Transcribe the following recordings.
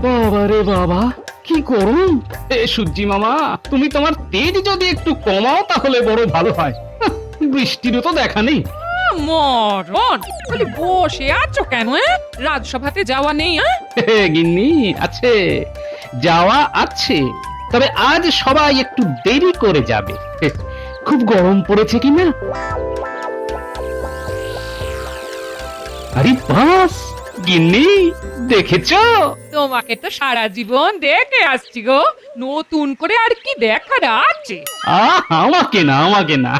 বাবা রে বাবা, কি করুন! সূর্যি মামা, তুমি তোমার তেজ যদি একটু কমাও তাহলে বড় ভালো হয়। বৃষ্টিরও তো দেখা নেই। মরণ, খালি বসে আছো কেন? রাজসভাতে যাওয়া নেই? গিন্নি, আছে, যাওয়া আছে, তবে আজ সবাই একটু দেরি করে যাবে। খুব গরম পড়েছে কিনা। আরে বাস, গিন্নি, দেখেছো? তোমাকে তো সারা জীবন দেখে আসছি গো, নতুন করে আর কি দেখার আছে? আমাকে না, আমাকে না,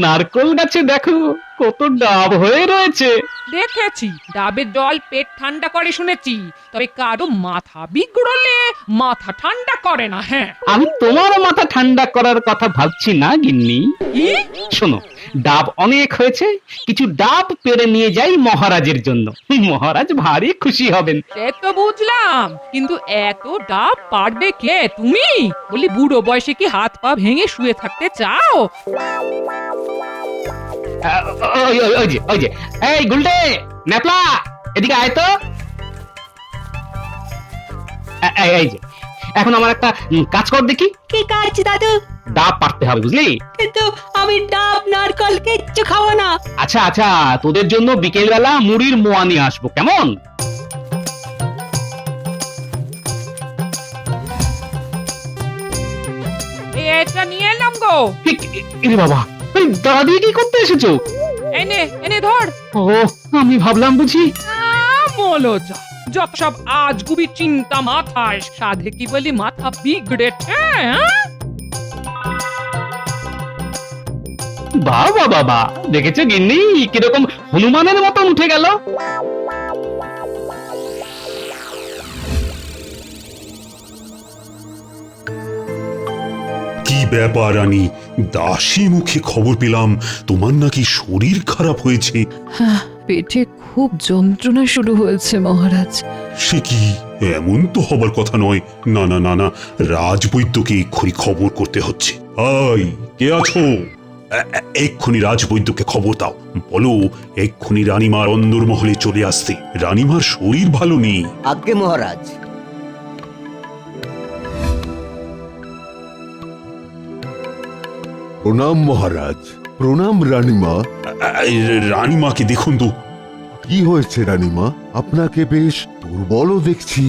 নারকোল গাছে দেখো কত ডাব হয়ে রয়েছে। দেখেছি, ডাবের জল পেট ঠান্ডা করে শুনেছি, তবে কারো মাথা বিগড়লে মাথা ঠান্ডা করে না। আমি তোমার মাথা ঠান্ডা করার কথা ভাবছি না গিন্নি। কি? শোনো, ডাব অনেক হয়েছে, কিছু ডাব পেড়ে নিয়ে যাই মহারাজের জন্য। মহারাজ ভারী খুশি হবেন। সে তো বুঝলাম, কিন্তু এত ডাব পারবে কে? তুমি বলি বুড়ো বয়সে কি হাত পা ভেঙে শুয়ে থাকতে চাও? ওই যে এই গুলটে, ন্যাপলা, এদিকে আয় তো। এই যে, এখন আমার একটা কাজ কর দেখি। কি কাজ দাদু? ডাব পারতে হবে, বুঝলি? কিন্তু আমি ডাব নারকল কিচ্ছু খাবো না। আচ্ছা আচ্ছা, তোদের জন্য বিকেল বেলা মুড়ির মোয়া নিয়ে আসবো, কেমন? এটা নিয়ে এলাম গো। এরে বাবা, এই দাদি কি করতে এসেছো? এনে এনে ধর। ও, আমি ভাবলাম বুঝি। বলো যত সব আজগুবি চিন্তা মাথায়, সাধে কি বলি মাথা বিগড়েছে? বাবা বাবা, দেখেছো গিন্নি কিরকম হনুমানের মতন উঠে গেল? কি ব্যাপার রানী, দাসী মুখে খবর পেলাম তোমার নাকি শরীর খারাপ হয়েছে। পেটে খুব যন্ত্রণা শুরু হয়েছে মহারাজ। সে কি, এমন তো হবার কথা নয়। না না না না, রাজবৈদ্যকে এক্ষুনি খবর করতে হচ্ছে। আই, কে আছো? এক্ষুনি রাজবৈদ্যকে খবর দাও, বলো এক্ষুনি রানীমার অন্দরমহলে চলে আসতে। রানীমার শরীর ভালো নেই। আজ্ঞে মহারাজ। প্রণাম মহারাজ। প্রণাম রানীমা। রানীমাকে দেখুন তো। কি হয়েছে রানীমা? আপনাকে বেশ দুর্বলও দেখছি।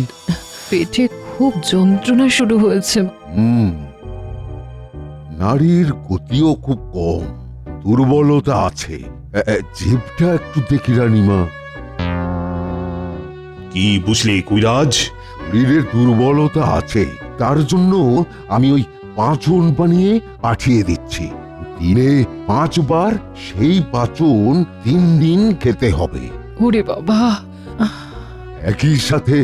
পেটে খুব যন্ত্রণা শুরু হয়েছে। নারীর গতিও খুব কম, দুর্বলতা আছে। জিভটা একটু দেখি রানীমা। কি বুঝলে কবিরাজ? শরীরের দুর্বলতা আছে, তার জন্য আমি ওই পাঁচন বানিয়ে পাঠিয়ে দিচ্ছি। দিনে 5 বার সেই পাঁচন 3 দিন খেতে হবে। ওরে বাবা! একই সাথে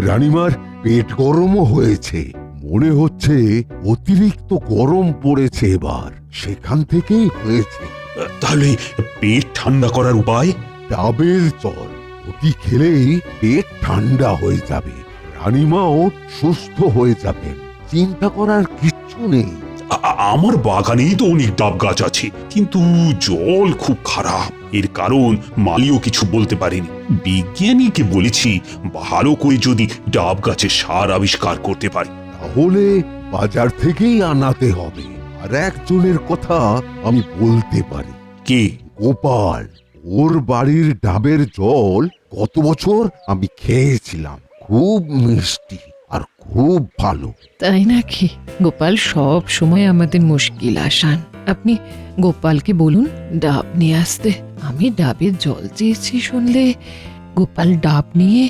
রানীমার পেট গরমও হয়েছে। মনে হচ্ছে অতিরিক্ত গরম পড়েছে এবার, সেখান থেকেই হয়েছে। তাহলে পেট ঠান্ডা করার উপায়? ডাবের জল অতি খেলেই পেট ঠান্ডা হয়ে যাবে, রানীমাও সুস্থ হয়ে যাবেন। চিন্তা করার কিচ্ছু নেই। আমার বাগানেই তো অনেক ডাব গাছ আছে, কিন্তু জল খুব খারাপ। এর কারণ মালিও কিছু বলতে পারেনি। বিজ্ঞানীকে বলেছি ভালো করে যদি ডাব গাছের সার আবিষ্কার করতে পারি। তাহলে বাজার থেকেই আনাতে হবে। আর একজনের কথা আমি বলতে পারি। কে? গোপাল। ওর বাড়ির ডাবের জল গত বছর আমি খেয়েছিলাম, খুব মিষ্টি আর খুব ভালো। তাই নাকি? গোপাল সব সময় আমাদের মুশকিল আসান। আপনি গোপালকে বলুন ডাব নিয়ে আসতে। আমি ডাবের জল চেয়েছি শুনলে গোপাল ডাব নিয়ে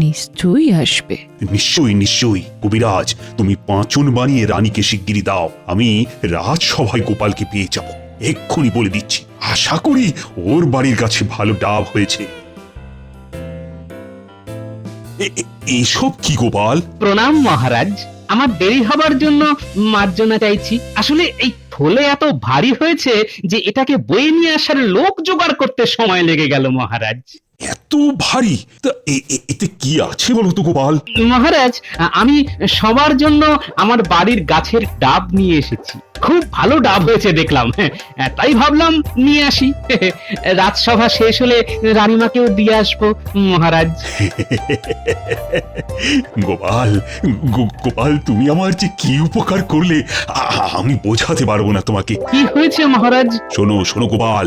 নিশ্চয়ই আসবে। নিশ্চয়ই নিশ্চয়ই। কবিরাজ, তুমি পাঁচন বানিয়ে রানীকে শিগগিরই দাও। আমি রাজসভায় গোপালকে পেয়ে যাব, এক্ষুনি বলে দিচ্ছি। আশা করি ওর বাড়ির কাছে ভালো ডাব হয়েছে। এসব কি গোপাল? প্রণাম মহারাজ, আমার দেরি হবার জন্য মার্জনা চাইছি। আসলে এই থলে এত ভারী হয়েছে যে এটাকে বয়ে নিয়ে আসার লোক জোগাড় করতে সময় লেগে গেল মহারাজ। এত ভারী তা এতে কি আছে বলো তো গোপাল? মহারাজ, আমি সবার জন্য আমার বাড়ির গাছের ডাব নিয়ে এসেছি। খুব ভালো ডাব হয়েছে দেখলাম, তাই ভাবলাম নিয়ে আসি। রাজসভা শেষ হলে রানীমাকেও দিয়ে আসবো মহারাজ। গোপাল, গোপাল তুমি আমার যে কি উপকার করলে আমি বোঝাতে পারবো না তোমাকে। কি হয়েছে মহারাজ? শোনো শোনো গোপাল,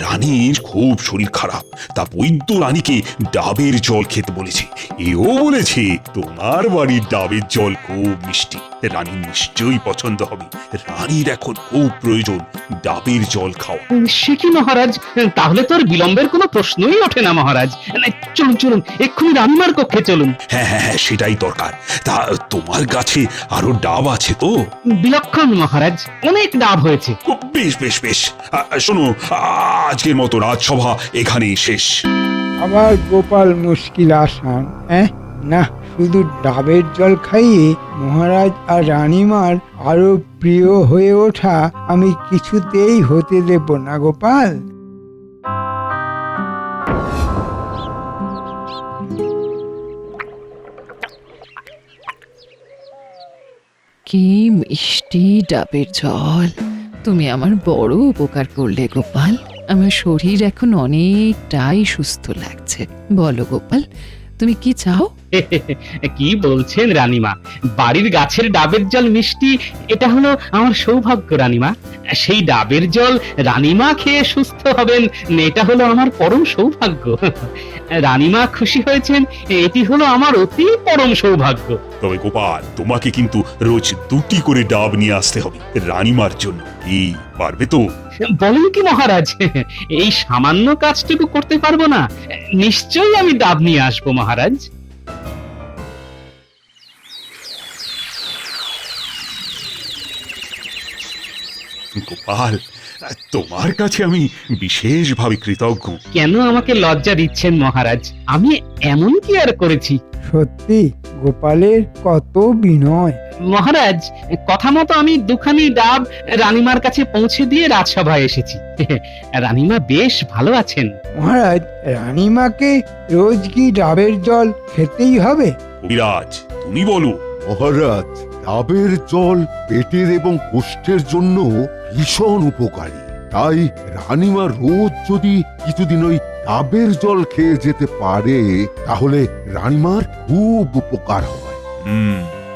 রানীর খুব শরীর খারাপ, তা বৈদ্য রানীকে ডাবের জল খেতে বলেছে। এও বলেছে তোমার বাড়ির ডাবের জল খুব মিষ্টি, রানীর নিশ্চয়ই পছন্দ হবে। রানীর এখন খুব প্রয়োজন ডাবের জল খাওয়া। সে কি মহারাজ, তাহলে তো আর বিলম্বের কোনো প্রশ্নই ওঠে না মহারাজ। চলুন চলুন, এক্ষুনি রানীমার কক্ষে চলুন। হ্যাঁ হ্যাঁ হ্যাঁ, সেটাই দরকার। তা তোমার গাছে আরো ডাব আছে তো? বিলক্ষণ মহারাজ, অনেক ডাব হয়েছে। ও, বেশ বেশ বেশ। শোনো, আজকের মতো রাজসভা এখানেই শেষ। আবার গোপাল মুশকিল আসান, না, শুধু ডাবের জল খাইয়ে মহারাজ আর রানীমার আরো প্রিয় হয়ে ওঠা আমি কিছুতেই হতে দেব না গোপাল। কি মিষ্টি ডাবের জল! তুমি আমার বড় উপকার করলে গোপাল। আমার শরীর এখন অনেকটাই সুস্থ লাগছে। বলো গোপাল, তুমি কি চাও? কি বলছেন রানীমা, বাড়ির গাছের ডাবের জল মিষ্টি, এটা হলো আমার সৌভাগ্য রানীমা। সেই ডাবের জল রানীমা খেয়ে সুস্থ হবেন, এটা হলো আমার পরম সৌভাগ্য। রানীমা খুশি হয়েছেন, এটি হলো আমার অতি পরম সৌভাগ্য। তবে গোপাল, তোমাকে কিন্তু রোজ 2টি করে ডাব নিয়ে আসতে হবে রানীমার জন্য। কি পারবে তো? বলেন কি মহারাজ, এই সামান্য কাজটুকু করতে পারবো না? নিশ্চয়ই আমি ডাব নিয়ে আসবো মহারাজ। গোপাল, তোমার কাছে আমি বিশেষভাবে কৃতজ্ঞ। কেন আমাকে লজ্জা দিচ্ছেন মহারাজ? আমি এমন কি আর করেছি? সত্যি গোপালের কত বিনয়! মহারাজ, কথা মতো আমি 2খানি ডাব রানীমার কাছে পৌঁছে দিয়ে রাজসভায় এসেছি। রানীমা বেশ ভালো আছেন। মহারাজ, রানীমাকে রোজ কি ডাবের জল খেতেই হবে? কবিরাজ, তুমি বলো। মহারাজ, ডাবের জল পেটের এবং কোষ্ঠের জন্য ভীষণ উপকারী। তাই রানীমা রোজ যদি কিছুদিন ওই ডাবের জল খেয়ে যেতে পারে, তাহলে রানীমার খুব উপকার হয়।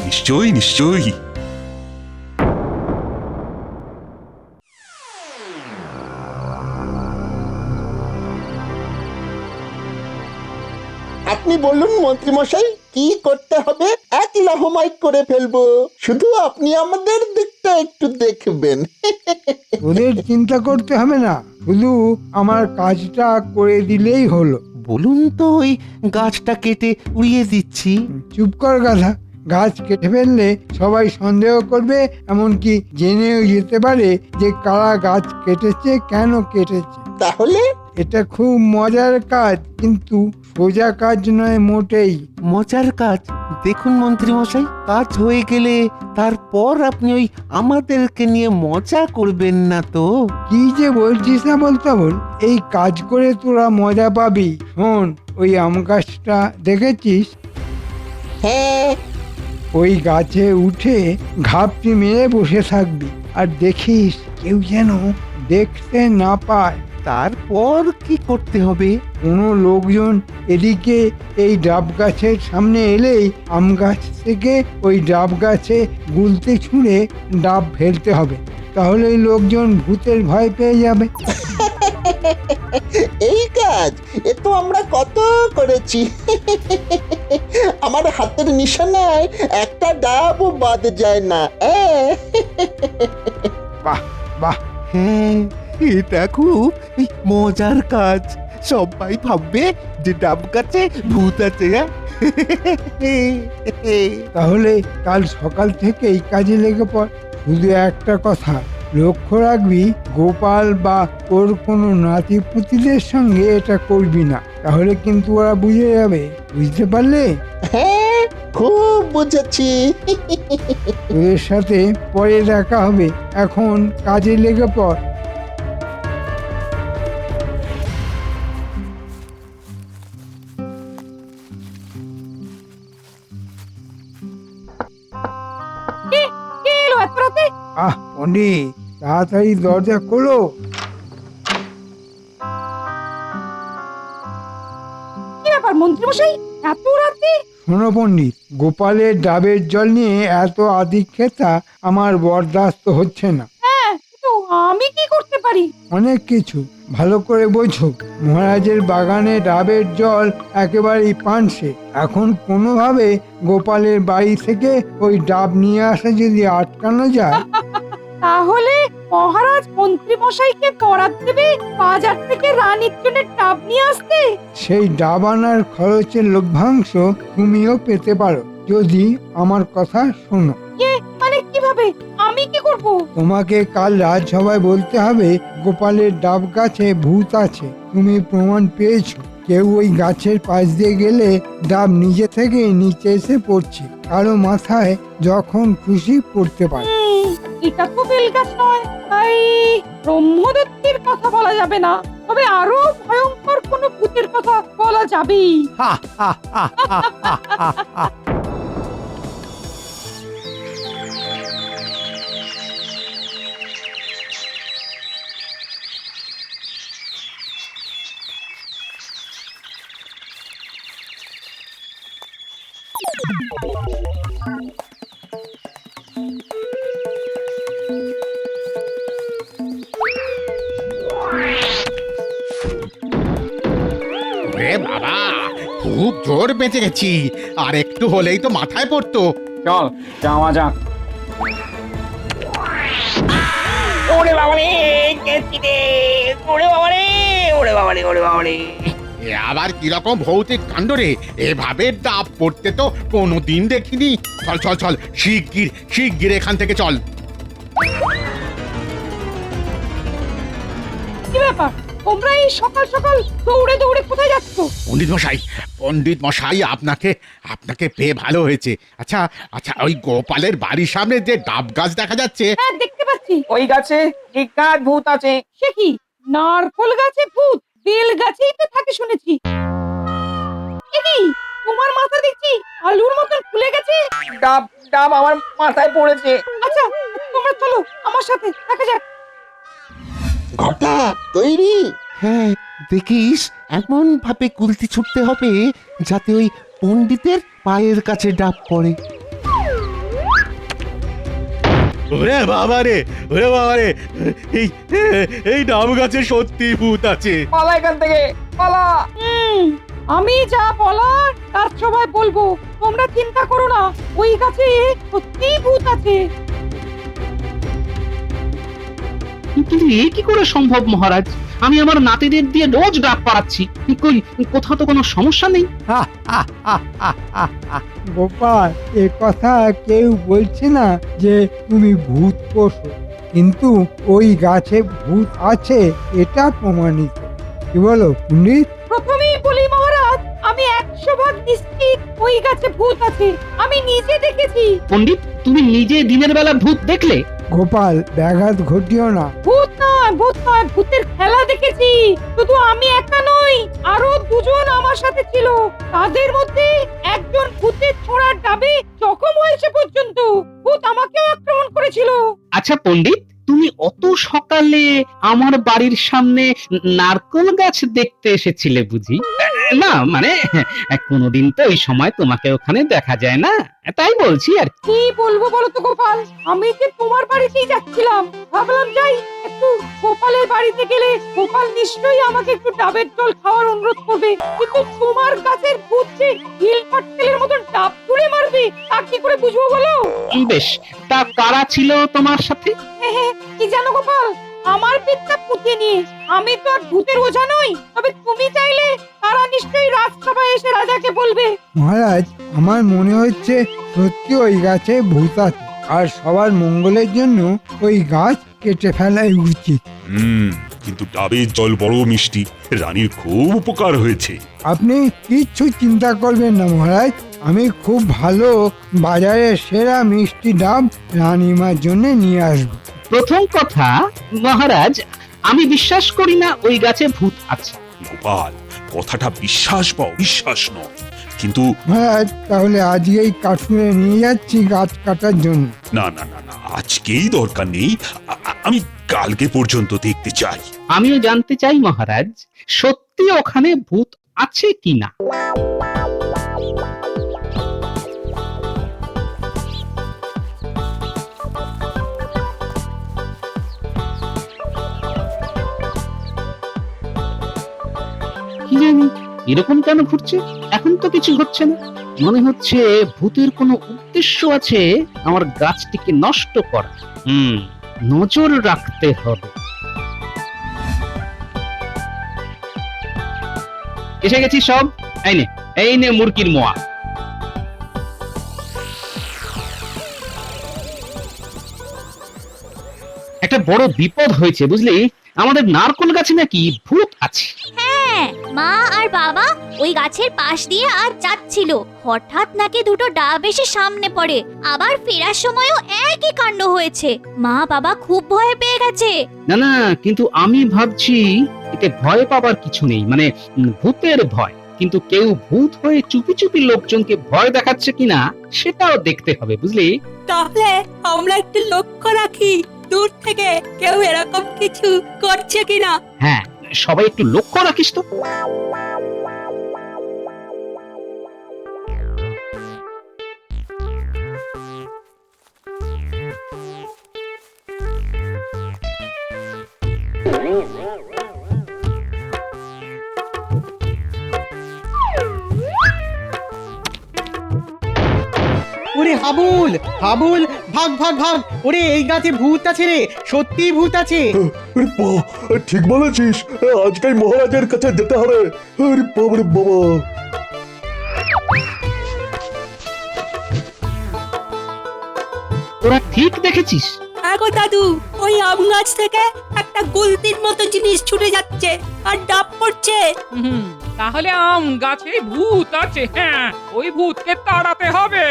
নিশ্চয়ই নিশ্চয়ই। আপনি বলুন মন্ত্রীমশাই, কি করতে হবে? এক লাহমাই করে ফেলবো, শুধু আপনি আমাদের দিকটা একটু দেখবেন। ওদের চিন্তা করতে হবে না, শুধু আমার কাজটা করে দিলেই হলো। বলুন তো, ওই গাছটা কেটে উড়িয়ে দিচ্ছি। চুপ কর গাধা, গাছ কেটে ফেললে সবাই সন্দেহ করবে, এমনকি জেনেও যেতে পারে যে কারা গাছ কেটেছে, কেন কেটেছে। তাহলে এটা খুব মজার কাজ, কিন্তু সোজা কাজ নয় মোটেই। মজার কাজ? দেখুন মন্ত্রীমশাই, কাজ হয়ে গেলে তারপর আপনি ওই আমাদেরকে নিয়ে মজা করবেন না তো? কি যে বলছিস না বলতে বল, এই কাজ করে তোরা মজা পাবি। শোন, ওই আম গাছটা দেখেছিস? হ্যাঁ, ওই গাছে উঠে ঘাপটি মেরে বসে থাকবি, আর দেখিস কেউ যেন দেখতে না পায়। তারপর কি করতে হবে? কোনো লোকজন এদিকে এই ডাব গাছের সামনে এলেই আম গাছ থেকে ওই ডাব গাছে গুলতে ছুঁড়ে ডাব ফেলতে হবে, তাহলে লোকজন ভূতের ভয় পেয়ে যাবে। এই কাজ এ তো আমরা কত করেছি। আমার হাতের নিশানায় একটা ডাবও বাদ যায় না। বাহ বাহ, হ্যাঁ, এটা খুব মজার কাজ। সবাই ভাববে যে ডাব গাছে ভূত আছে। তাহলে কাল সকাল থেকে এই কাজে লেগে পড়। শুধু একটা কথা লক্ষ্য রাখবি, গোপাল বা ওর কোনো নাতিপুতিদের সঙ্গে এটা করবি না, তাহলে কিন্তু ওরা বুঝে যাবে। বুঝতে পারলে? হ্যাঁ, খুব বুঝেছি। ওদের সাথে পরে দেখা হবে, এখন কাজে লেগে পড়। পণ্ডিত, তাড়াতাড়ি দরজা খোলো। কি ব্যাপার মন্ত্রীমশাই, এত রাতে? শোনো পণ্ডিত, গোপালের ডাবের জল নিয়ে এত আদিক্ষেতা আমার বরদাস্ত হচ্ছে না। হ্যাঁ, কিন্তু আমি কি করতে পারি? অনেক কিছু, ভালো করে বোঝো। মহারাজের বাগানে ডাবের জল একেবারেই পানসে। এখন কোনোভাবে গোপালের বাড়ি থেকে ওই ডাব নিয়ে আসা যদি আটকানো যায়। তাহলে মহারাজ মন্ত্রীমশাইকে বরাদ দেবে বাজার থেকে রানীর জন্য ডাব নিয়ে আসতে। সেই ডাব আনার খরচের লভ্যাংশ তুমিও পেতে পারো, যদি আমার কথা শোনো। মানে কিভাবে? আমি কি করব? তোমাকে কাল রাজসভায় বলতে হবে গোপালের ডাব গাছে ভূত আছে। তুমি প্রমাণ পেয়েছো। কেউ ওই গাছের পাশ দিয়ে গেলে ডাব নিজে থেকে নিচে এসে পড়ছে, কারো মাথায় যখন খুশি পড়তে পারে। এটা তো বেলগাছ নয়, তাই ব্রহ্মদত্তের কথা বলা যাবে না, তবে আরো ভয়ঙ্কর কোনো ভূতের কথা বলা যাবেই। রে বাবা, খুব জোর বেঁচে গেছি, আর একটু হলেই তো মাথায় পড়তো। চল যাওয়া যাক। ওরে বাবা রে, গেছি রে। ওরে বাবা রে, ওরে বাবা রে, ওরে বাবা রে। এ আবার কিরকম ভৌতিক কাণ্ড রে, এভাবে ডাব পড়তে তো কোনোদিন দেখিনি। চল চল চল, শিগগির শিগগির এখান থেকে চল। কি ব্যাপার, তোমরা এই সকাল সকাল দৌড়ে দৌড়ে কোথায় যাচ্ছ? পণ্ডিত মশাই, আপনাকে আপনাকে পেয়ে ভালো হয়েছে। আচ্ছা আচ্ছা, ওই গোপালের বাড়ির সামনে যে ডাব গাছ দেখা যাচ্ছে, হ্যাঁ, দেখতে পাচ্ছি। ওই গাছে বিখ্যাত ভূত আছে। সে কি, নারকোল গাছে ভূত? বেল গাছেই তো থাকে শুনেছি। এ কি, তোমার মাথা দেখছি আলুর মতন ফুলে গেছে। ডাব ডাব আমার মাথায় পড়েছে। আচ্ছা, তোমরা চলো আমার সাথে, দেখা যাক। ঘটা তৈরি? হ্যাঁ, দেখিস এমন ভাবে কুলতি ছুটতে হবে যাতে ওই পণ্ডিতের পায়ের কাছে ডাব পড়ে। ওরে বাবা রে, ওরে বাবা রে, এই এই ডাব গাছে সত্যি ভূত আছে। পালা এখান থেকে, পালা। আমি যা বলার তার সবাই বলবো, তোমরা চিন্তা করো না, ওই গাছে সত্যিই ভূত আছে। কিন্তু এ কি করে সম্ভব মহারাজ? আমি আমার নাতিদের দিয়ে রোজ ডাব পাড়াচ্ছি, কই কোথাও তো কোনো সমস্যা নেই। গোপাল, এ কথা কেউ বলছে না যে তুমি ভূত পোষো, কিন্তু ওই গাছে ভূত আছে এটা প্রমাণিত। কি বলো পণ্ডিত? প্রথমেই বলি মহারাজ, আমি 100% নিশ্চিত ওই গাছে ভূত আছে। আমি নিজে দেখেছি। পণ্ডিত, তুমি নিজে দিনের বেলা ভূত দেখলে? গোপাল, ব্যাঘাত ঘটিও না। ভূত নয়, ভূত নয়, ভূতের খেলা দেখেছি। শুধু আমি একা নই, আরো দুজন আমার সাথে ছিল। তাদের মধ্যে একজন ভূতের ছোড়ার ডাবে জখম হয়েছে পর্যন্ত। ভূত আমাকেও আক্রমণ করেছিল। আচ্ছা পণ্ডিত, তুমি অত সকালে আমার বাড়ির সামনে নারকেল গাছ দেখতে এসেছিলে বুঝি? না মানে কোনোদিন তো এই সময় তোমাকে ওখানে দেখা যায় না, তাই বলছি আর কি। কি বলবো বলো তো গোপাল, আমি যে তোমার বাড়িতেই যাচ্ছিলাম, ভাবলাম যাই একটু গোপালের বাড়িতে গেলে গোপাল নিশ্চয়ই আমাকে একটু ডাবের জল খাওয়ার অনুরোধ করবে, কিন্তু তোমার গাছের ভূত যে হিল পাটকেলের মতন ডাব তুলে মারবে তা কি করে বুঝবো বলো? বেশ, তা কারা ছিল তোমার সাথে? কি জানো গোপাল, আমার পিঠটা পুঁতে নিয়ে আমি তো আর ভূতের ওঝা নই, তবে তুমি চাইলে তারা নিশ্চয়ই রাজসভায় এসে রাজাকে বলবে। মহারাজ, আমার মনে হচ্ছে সত্যি ওই গাছে ভূত আছে, আর সবার মঙ্গলের জন্য ওই গাছ কেটে ফেলাই উচিত। কিন্তু ডাবের জল বড় মিষ্টি, রানীর খুব উপকার হয়েছে। আপনি কিচ্ছু চিন্তা করবেন না মহারাজ, আমি খুব ভালো বাজারের সেরা মিষ্টি ডাব রানীমার জন্য নিয়ে আসবো। প্রথম কথা মহারাজ, আমি বিশ্বাস করি না ওই গাছে ভূত আছে। গোপাল, কথাটা বিশ্বাস বা অবিশ্বাস নয়, কিন্তু মহারাজ তাহলে আজকেই কাঠুরে নিয়ে যাচ্ছি গাছ কাটার জন্য। না না না না, আজকেই দরকার নেই। আমি কালকে পর্যন্ত দেখতে চাই। আমিও জানতে চাই মহারাজ, সত্যি ওখানে ভূত আছে কিনা। কি জানি এরকম কেন ঘুরছে, এখন তো কিছু হচ্ছে না। মনে হচ্ছে ভূতের কোনো উদ্দেশ্য আছে আমার গাছটিকে নষ্ট করা। নজর রাখতে হবে। এসে গেছি সব। এই নে মুরগির মোয়া। একটা বড় বিপদ হয়েছে বুঝলি, আমাদের নারকোল গাছে নাকি ভূত আছে। হ্যাঁ, মা আর বাবা ওই গাছের পাশ দিয়ে আর যাচ্ছিল, হঠাৎ নাকি দুটো ডাব এসে সামনে পড়ে। আবার ফেরার সময়ও একই কাণ্ড হয়েছে। মা বাবা খুব ভয় পেয়ে গেছে। না না, কিন্তু আমি ভাবছি এতে ভয় পাবার কিছু নেই, মানে ভূতের ভয়। কিন্তু কেউ ভূত হয়ে চুপি চুপি লোকজনকে ভয় দেখাচ্ছে কিনা সেটাও দেখতে হবে বুঝলি। তাহলে আমরা একটু লক্ষ্য রাখি দূর থেকে কেউ এরকম কিছু করছে কিনা। হ্যাঁ, সবাই একটু লক্ষ্য রাখিস তো। ওরে হাবুল, হাবুল, ভাগ ভাগ ভাগ। ওরে এই গাছে ভূত আছে রে, সত্যি ভূত আছে। ঠিক বলেছিস, আজকাল মহারাজের কাছে যেতে হবে। আরে বাবা বাবা। তোরা ঠিক দেখেছিস? আগো দাদু, ওই আম গাছ থেকে একটা গুলতির মতো জিনিস ছুটে যাচ্ছে আর ডাব পড়ছে। তাহলে আম গাছে ভূত আছে। হ্যাঁ, ওই ভূতকে তাড়াতে হবে।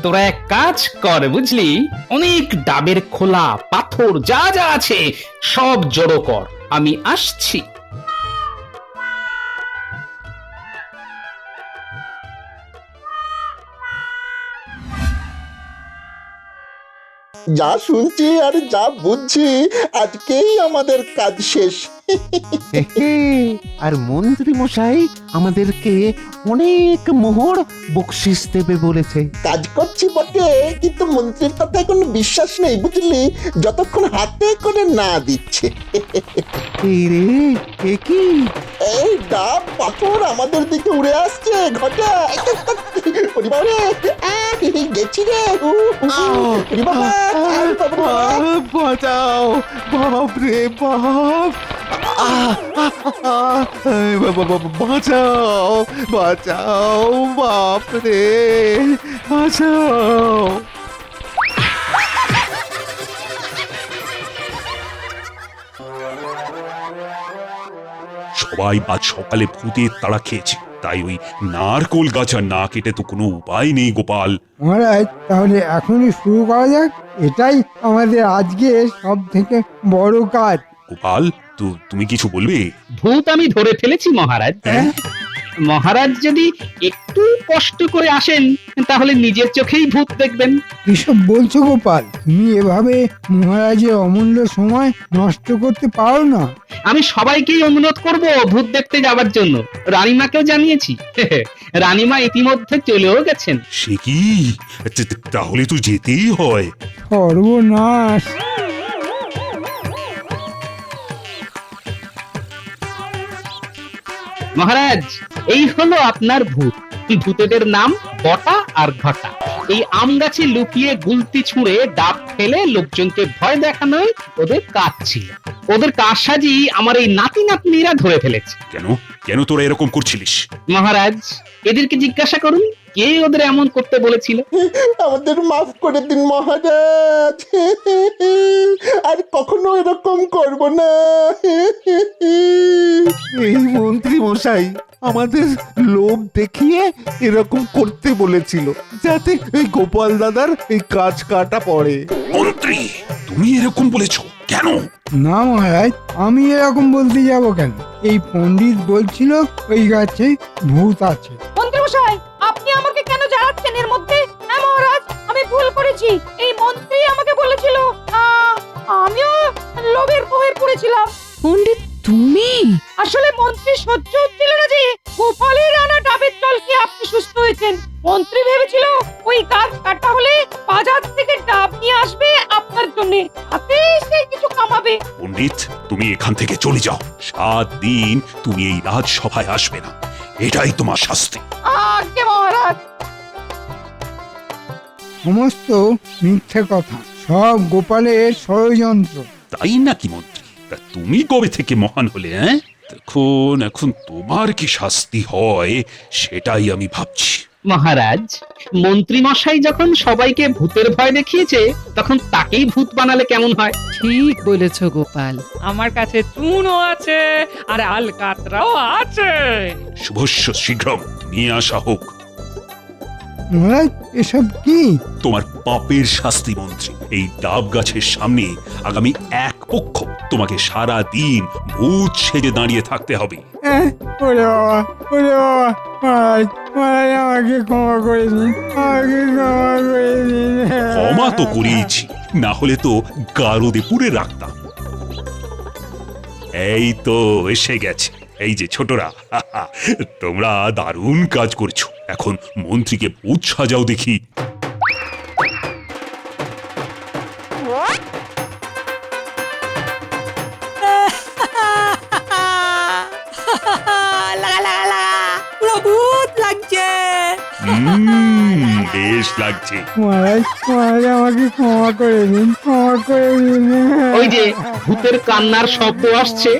তোরা এক কাজ কর বুঝলি, অনেক ডাবের খোলা পাথর যা যা আছে সব জড়ো কর, আমি আসছি। যা শুনছি আর যা বুঝছি, আজকেই আমাদের কাজ শেষ। আর মন্ত্রী মশাই আমাদেরকে অনেক মোহর বকশিস দেবে বলেছে। কাজ করছি বটে, কিন্তু মন্ত্রীর কথায় কোনো বিশ্বাস নেই বুঝলি, যতক্ষণ হাতে করে না দিচ্ছে। এই রে, এ কি? এই ডাব পাথর আমাদের দিকে উড়ে আসছে। ঘটা পরিবারে গেছি রে। বাঁচাও, বাপ রে বাপ। বাঁচাও, বাঁচাও, বাপ রে বাঁচাও। সবাই আজ সকালে ভূতের তাড়া খেয়েছে, তাই ওই নারকোল গাছ আর না কেটে তো কোনো উপায় নেই গোপাল। মহারাজ তাহলে এখনই শুরু করা যাক, এটাই আমাদের আজকে সব থেকে বড় কাজ। গোপাল, তুমি কিছু বলবে? ভূত আমি ধরে ফেলেছি মহারাজ। মহারাজ যদি একটু কষ্ট করে আসেন তাহলে নিজের চোখেই ভূত দেখবেন। এসব বলছো গোপাল? তুমি এভাবে মহারাজের অমূল্য সময় নষ্ট করতে পারো না। আমি সবাইকেই অনুরোধ করব ভূত দেখতে যাবার জন্য, রানীমাকেও জানিয়েছি। রানীমা ইতিমধ্যে চলেও গেছেন। সে কি? তাহলে তো যেতেই হয়। সর্বনাশ! মহারাজ, এই হলো আপনার ভূত। ভূতেদের নাম বটা আর ঘটা। এই আম গাছে লুকিয়ে গুলতি ছুঁড়ে ডাব ফেলে লোকজনকে ভয় দেখানোই ওদের কাজ ছিল। ওদের কারসাজি আমার এই নাতি নাতনিরা ধরে ফেলেছে। কেন কেন তোরা এরকম করছিলিস? মহারাজ, এদেরকে জিজ্ঞাসা করুন কে ওদের এমন করতে বলেছিল। আমাদের মাফ করে দিন মহারাজ, আর কখনো এরকম করব না। এই মন্ত্রী মশাই আমাদের লোভ দেখিয়ে এরকম করতে বলেছিল, যাতে এই গোপাল দাদার এই কাজ কাটা পড়ে। মন্ত্রী, তুমি এরকম বলেছো? কেন? না মহারাজ, আমি এরকম বলতে যাব কেন? এই পণ্ডিত বলছিল ওই গাছে ভূত আছে। মন্ত্রীমশাই, আপনি আমাকে কেন জানাচ্ছেন এর মধ্যে? হ্যাঁ মহারাজ, আমি ভুল করেছি। এই মন্ত্রী আমাকে বলেছিল। আমিও লোভের মোহে পড়েছিলাম। পণ্ডিত তুমি? আসলে মন্ত্রী সহ্য হচ্ছিল না যে গোপালের আনা ডাবের জল খেয়ে আপনি সুস্থ হয়েছেন। মন্ত্রী ভেবেছিল ওই গাছ কাটা হলে বাজার থেকে ডাব নিয়ে আসবে আপনার জন্য, তাতে সে কিছু কামাবে। পণ্ডিত, তুমি এখান থেকে চলে যাও। 7 দিন তুমি এই রাজসভায় আসবে না, এটাই তোমার শাস্তি। আজ্ঞে মহারাজ। সমস্ত মিথ্যে কথা, সব গোপালের ষড়যন্ত্র। তাই নাকি মন্ত্রী? তা তুমি কবে থেকে মহান হলে? এখন তোমার কি শাস্তি হয় সেটাই আমি ভাবছি। মহারাজ, মন্ত্রী মশাই যখন সবাইকে ভূতের ভয় দেখিয়েছে, তখন তাকেই ভূত বানালে কেমন হয়? ঠিক বলেছ গোপাল। আমার কাছে চুনও আছে আর আলকাতরাও আছে। শুভস্য শীঘ্রম নিয়ে আসা হোক। মহারাজ, এসব কি? তোমার পাপের শাস্তি মন্ত্রী। এই ডাব গাছের সামনে আগামী 1 পক্ষ তোমাকে সারা দিন ভূত সেজে দাঁড়িয়ে থাকতে হবে। ওরে বাবা, ওরে বাবা, মহারাজ, মহারাজ আমাকে ক্ষমা করে দিন, আমাকে ক্ষমা করে দিন। ক্ষমা তো করিয়েছি, না হলে তো গারদে পুরে রাখতাম। এই তো এসে গেছে। এই যে ছোটরা, তোমরা দারুণ কাজ করছো। এখন মন্ত্রীকে ভূত সাজাও দেখি। লাগা লাগা লাগা, পুরো ভূত লাগছে। বেশ লাগছে। মহারাজ, মহারাজ আমাকে ক্ষমা করে দিন, ক্ষমা করে দিন। ওই যে ভূতের কান্নার শব্দ আসছে।